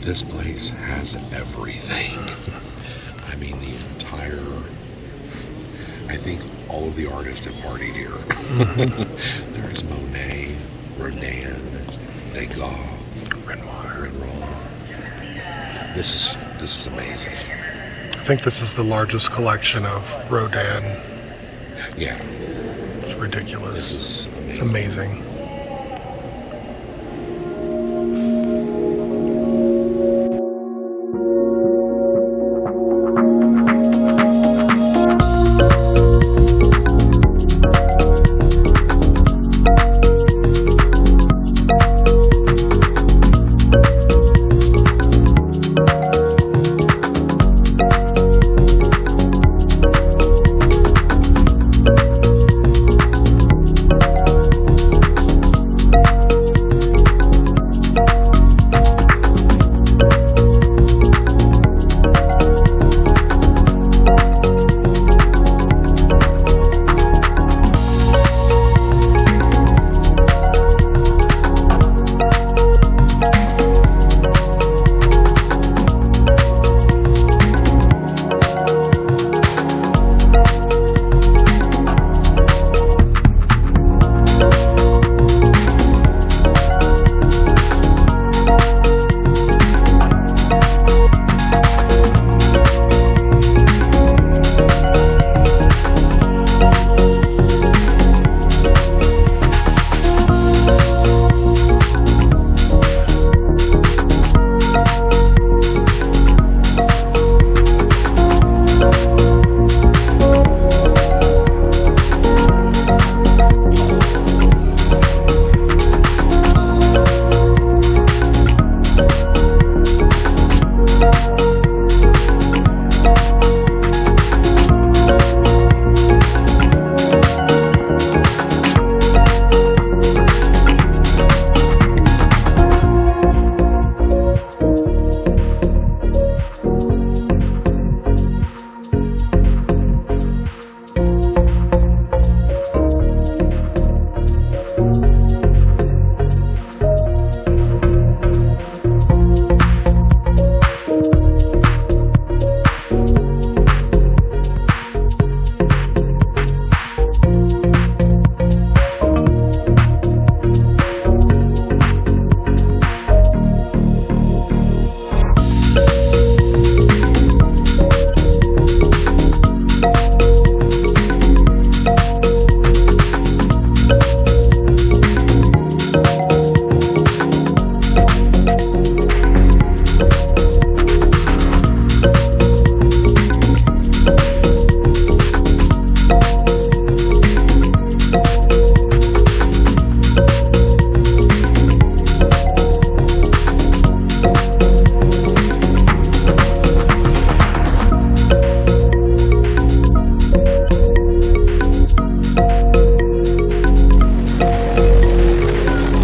This place has everything. I mean, the entire... I think all of the artists have partied here. There is Monet, Rodin, Degas, Renoir. This is amazing. I think this is the largest collection of Rodin. Yeah. It's ridiculous. This is amazing. It's amazing.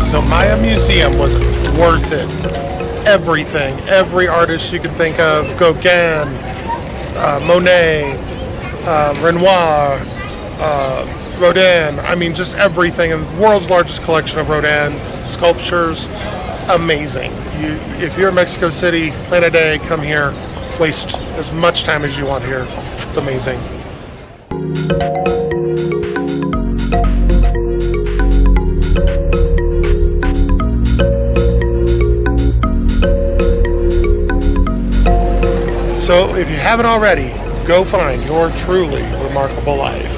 Soumaya Museum was worth it. Everything, every artist you could think of, Gogh, Monet, Renoir, Rodin, I mean just everything. And the world's largest collection of Rodin sculptures, amazing. If you're in Mexico City, plan a day, come here, waste as much time as you want here. It's amazing. So if you haven't already, go find your truly remarkable life.